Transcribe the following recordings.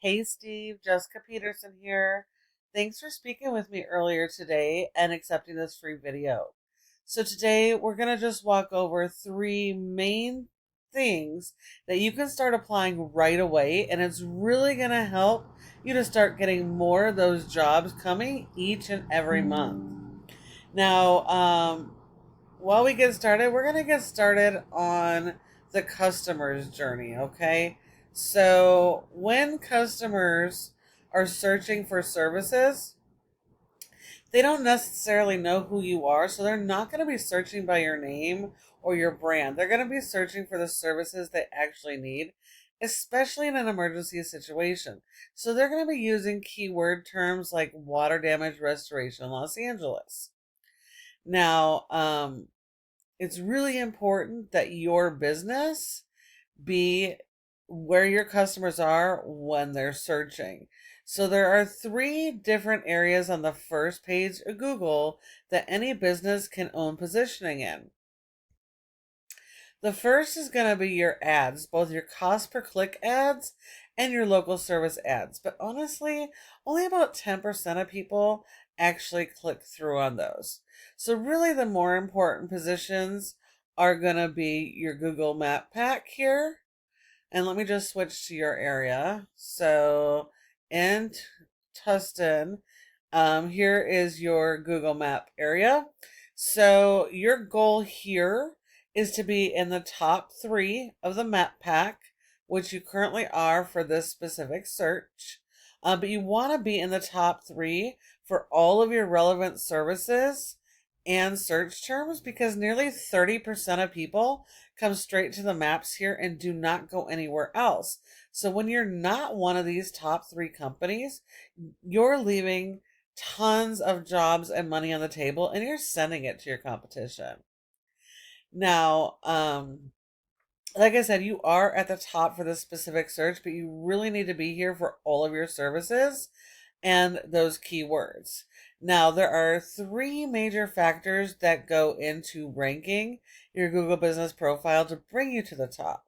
Hey Steve, Jessica Peterson here. Thanks for speaking with me earlier today and accepting this free video. So today we're going to just walk over three main things that you can start applying right away, and it's really going to help you to start getting more of those jobs coming each and every month. Now, while we get started, we're going to get started on the customer's journey, okay? So, when customers are searching for services, they don't necessarily know who you are, so they're not going to be searching by your name or your brand. They're going to be searching for the services they actually need, especially in an emergency situation. So, they're going to be using keyword terms like water damage restoration in Los Angeles. Now, it's really important that your business be where your customers are when they're searching. So there are three different areas on the first page of Google that any business can own positioning in. The first is going to be your ads, both your cost per click ads and your local service ads. But honestly, only about 10% of people actually click through on those. So really the more important positions are going to be your Google Map Pack here. And let me just switch to your area. So in Tustin, here is your Google Map area. So your goal here is to be in the top 3 of the map pack, which you currently are for this specific search. But you want to be in the top 3 for all of your relevant services and search terms, because nearly 30% of people come straight to the maps here and do not go anywhere else. So when you're not one of these top 3 companies, you're leaving tons of jobs and money on the table, and you're sending it to your competition. Now, like I said, you are at the top for this specific search, but you really need to be here for all of your services and those keywords. Now, there are 3 major factors that go into ranking your Google Business Profile to bring you to the top.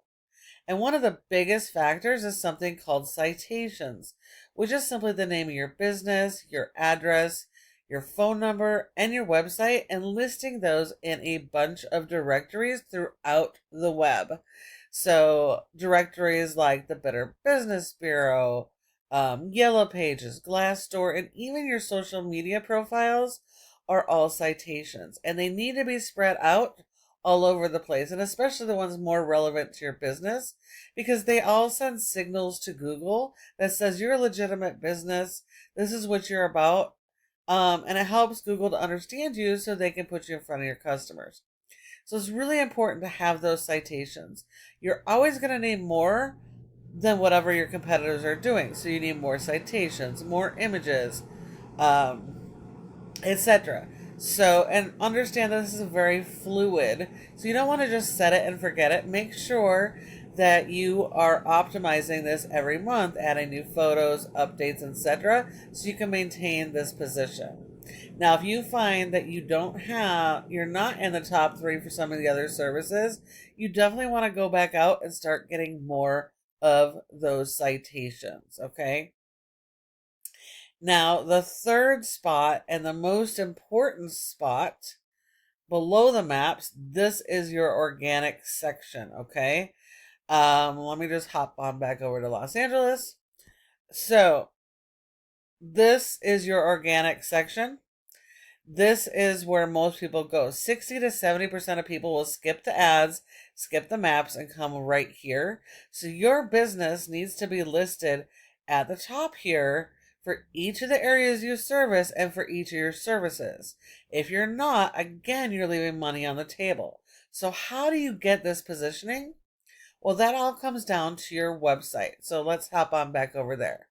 And one of the biggest factors is something called citations, which is simply the name of your business, your address, your phone number, and your website, and listing those in a bunch of directories throughout the web. So directories like the Better Business Bureau, Yellow Pages, Glassdoor, and even your social media profiles are all citations, and they need to be spread out all over the place, and especially the ones more relevant to your business, because they all send signals to Google that says you're a legitimate business, this is what you're about, and it helps Google to understand you so they can put you in front of your customers. So it's really important to have those citations. You're always going to need more than whatever your competitors are doing. So you need more citations, more images, etc. So, and understand that this is very fluid. So you don't want to just set it and forget it. Make sure that you are optimizing this every month, adding new photos, updates, etc. so you can maintain this position. Now, if you find that you're not in the top 3 for some of the other services, you definitely want to go back out and start getting more of those citations, okay? Now, the third spot and the most important spot below the maps, this is your organic section, okay? Let me just hop on back over to Los Angeles. So, this is your organic section. This is where most people go. 60 to 70% of people will skip the ads, skip the maps, and come right here. So your business needs to be listed at the top here for each of the areas you service and for each of your services. If you're not, again, you're leaving money on the table. So how do you get this positioning? Well, that all comes down to your website. So let's hop on back over there.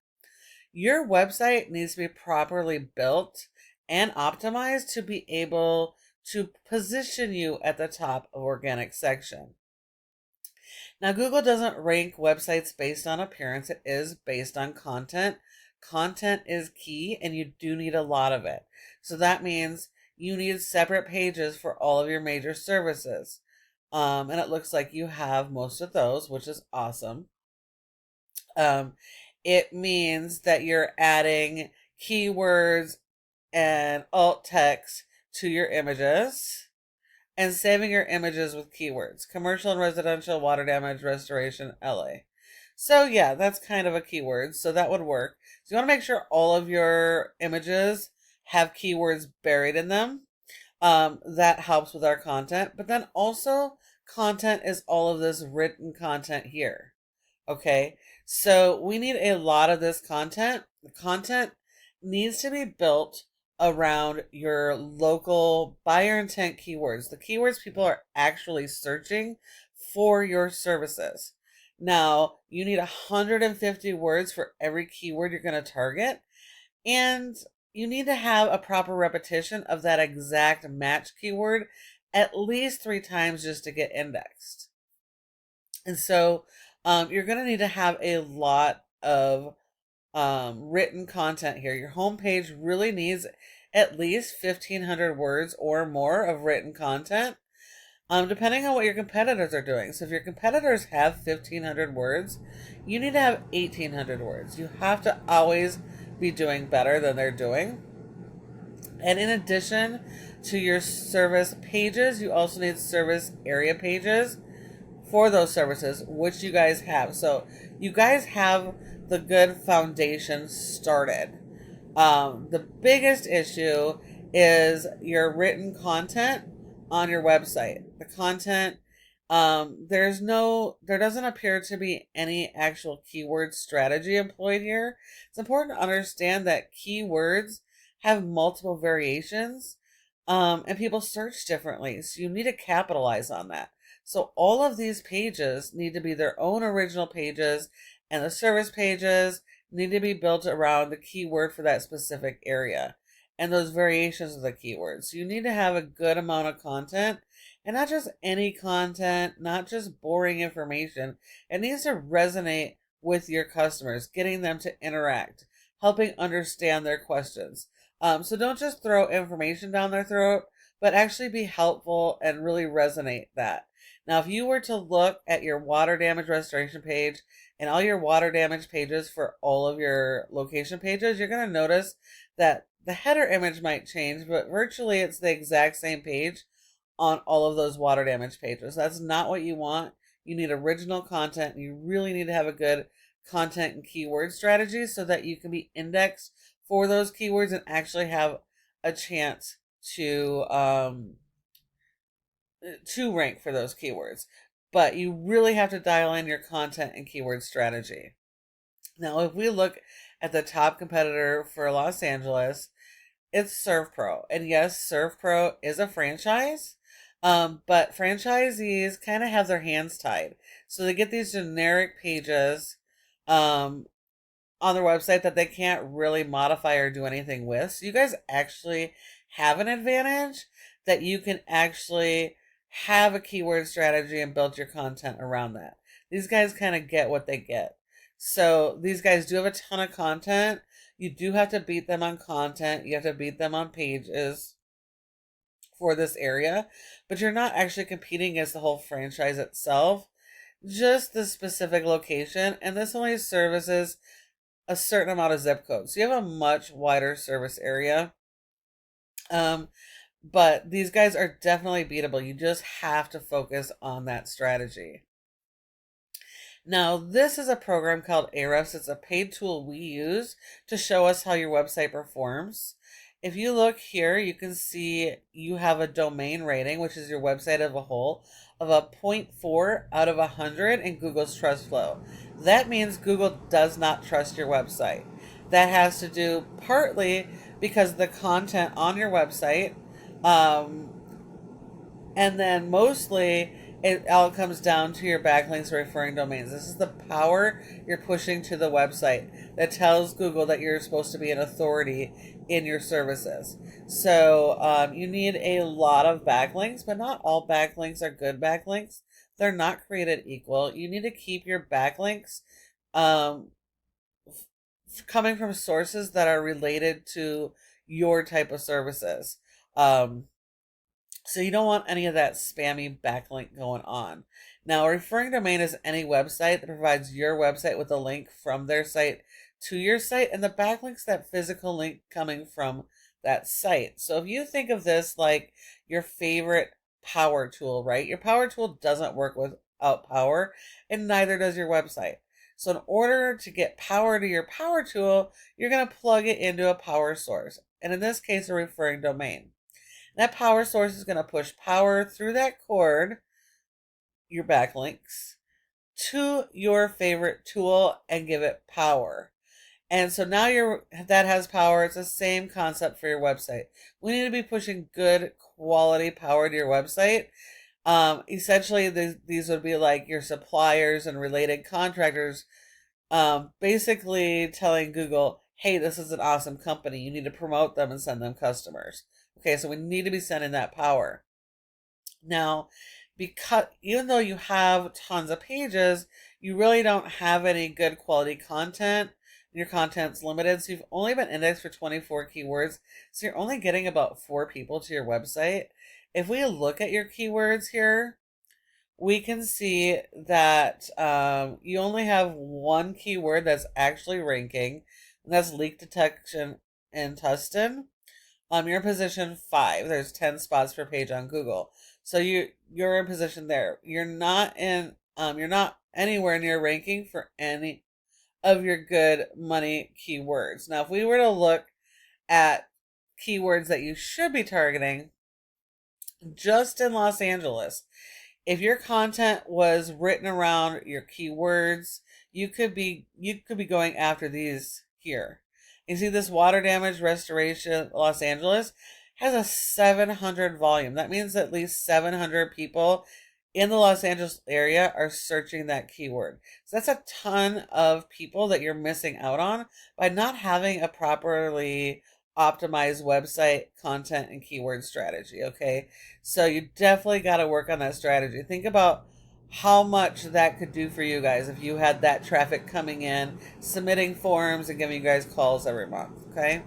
Your website needs to be properly built and optimized to be able to position you at the top of organic section. Now, Google doesn't rank websites based on appearance. It is based on content. Content is key, and you do need a lot of it. So that means you need separate pages for all of your major services. And it looks like you have most of those, which is awesome. Um, It means that you're adding keywords and alt text to your images and saving your images with keywords. Commercial and residential, water damage, restoration, LA. So yeah, that's kind of a keyword. So that would work. So you want to make sure all of your images have keywords buried in them. That helps with our content. But then also content is all of this written content here. Okay. So we need a lot of this content. The content needs to be built around your local buyer intent keywords, the keywords people are actually searching for your services. Now, you need 150 words for every keyword you're going to target, and you need to have a proper repetition of that exact match keyword at least 3 times just to get indexed. And so you're going to need to have a lot of written content here. Your homepage really needs at least 1,500 words or more of written content, depending on what your competitors are doing. So if your competitors have 1,500 words, you need to have 1,800 words. You have to always be doing better than they're doing. And in addition to your service pages, you also need service area pages for those services, which you guys have. So you guys have the good foundation started. The biggest issue is your written content on your website. The content, there doesn't appear to be any actual keyword strategy employed here. It's important to understand that keywords have multiple variations, and people search differently. So you need to capitalize on that. So all of these pages need to be their own original pages, and the service pages need to be built around the keyword for that specific area and those variations of the keywords. So you need to have a good amount of content, and not just any content, not just boring information. It needs to resonate with your customers, getting them to interact, helping understand their questions. So don't just throw information down their throat, but actually be helpful and really resonate that. Now, if you were to look at your water damage restoration page and all your water damage pages for all of your location pages, you're going to notice that the header image might change, but virtually it's the exact same page on all of those water damage pages. That's not what you want. You need original content. You really need to have a good content and keyword strategy so that you can be indexed for those keywords and actually have a chance to rank for those keywords. But you really have to dial in your content and keyword strategy. Now, if we look at the top competitor for Los Angeles, it's ServPro. And yes, ServPro is a franchise, but franchisees kind of have their hands tied. So they get these generic pages on their website that they can't really modify or do anything with. So you guys actually have an advantage that you can actually have a keyword strategy and build your content around that. These guys kind of get what they get. So these guys do have a ton of content. You do have to beat them on content. You have to beat them on pages for this area, but you're not actually competing against the whole franchise itself, just the specific location. And this only services a certain amount of zip codes. So you have a much wider service area. But these guys are definitely beatable. You just have to focus on that strategy. Now, this is a program called Ahrefs. It's a paid tool we use to show us how your website performs. If you look here, you can see you have a domain rating, which is your website as a whole, of a 0.4 out of 100 in Google's Trust Flow. That means Google does not trust your website. That has to do partly because the content on your website, and then mostly it all comes down to your backlinks referring domains. This is the power you're pushing to the website that tells Google that you're supposed to be an authority in your services. So you need a lot of backlinks, but not all backlinks are good backlinks. They're not created equal. You need to keep your backlinks coming from sources that are related to your type of services. So you don't want any of that spammy backlink going on. Now, a referring domain is any website that provides your website with a link from their site to your site, and the backlink's that physical link coming from that site. So if you think of this like your favorite power tool, right? Your power tool doesn't work without power, and neither does your website. So in order to get power to your power tool, you're going to plug it into a power source. And in this case, a referring domain. That power source is going to push power through that cord, your backlinks, to your favorite tool and give it power. And so now that has power. It's the same concept for your website. We need to be pushing good quality power to your website. Essentially, these would be like your suppliers and related contractors, basically telling Google, hey, this is an awesome company. You need to promote them and send them customers. Okay, so we need to be sending that power. Now, because even though you have tons of pages, you really don't have any good quality content. Your content's limited, so you've only been indexed for 24 keywords, so you're only getting about 4 people to your website. If we look at your keywords here, we can see that you only have one keyword that's actually ranking, and that's leak detection in Tustin. You're in position 5. There's 10 spots per page on Google, so you're in position there. You're not anywhere near ranking for any of your good money keywords. Now, if we were to look at keywords that you should be targeting just in Los Angeles, if your content was written around your keywords, you could be going after these here. You see this water damage restoration Los Angeles has a 700 volume. That means at least 700 people in the Los Angeles area are searching that keyword. So that's a ton of people that you're missing out on by not having a properly optimized website content and keyword strategy. Okay, so you definitely got to work on that strategy. Think about how much that could do for you guys if you had that traffic coming in, submitting forms and giving you guys calls every month. Okay,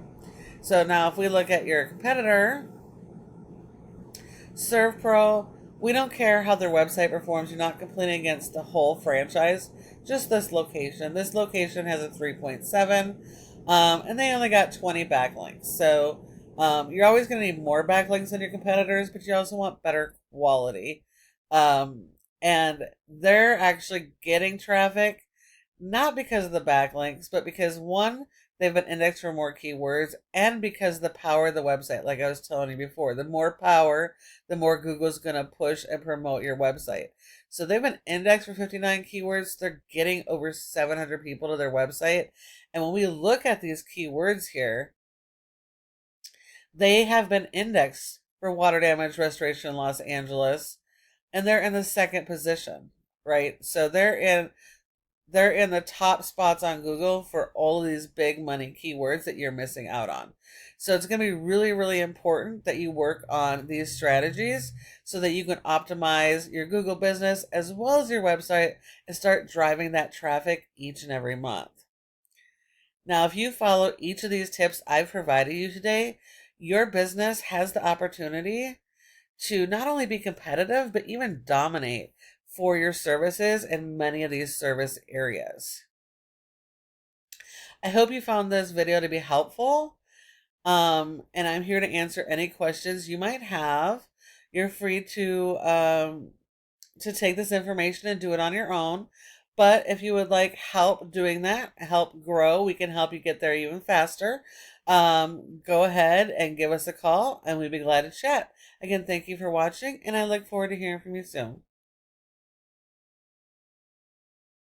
so now if we look at your competitor, ServPro, we don't care how their website performs. You're not competing against the whole franchise, just this location. This location has a 3.7, and they only got 20 backlinks. So you're always going to need more backlinks than your competitors, but you also want better quality. And they're actually getting traffic, not because of the backlinks, but because one, they've been indexed for more keywords, and because the power of the website, like I was telling you before, the more power, the more Google's going to push and promote your website. So they've been indexed for 59 keywords. They're getting over 700 people to their website. And when we look at these keywords here, they have been indexed for water damage restoration in Los Angeles, and they're in the second position, right? So they're in the top spots on Google for all of these big money keywords that you're missing out on. So it's going to be really, really important that you work on these strategies so that you can optimize your Google business as well as your website and start driving that traffic each and every month. Now, if you follow each of these tips I've provided you today, your business has the opportunity to not only be competitive, but even dominate for your services in many of these service areas. I hope you found this video to be helpful. And I'm here to answer any questions you might have. You're free to take this information and do it on your own. But if you would like help doing that, help grow, we can help you get there even faster. Go ahead and give us a call and we'd be glad to chat. Again, thank you for watching, and I look forward to hearing from you soon.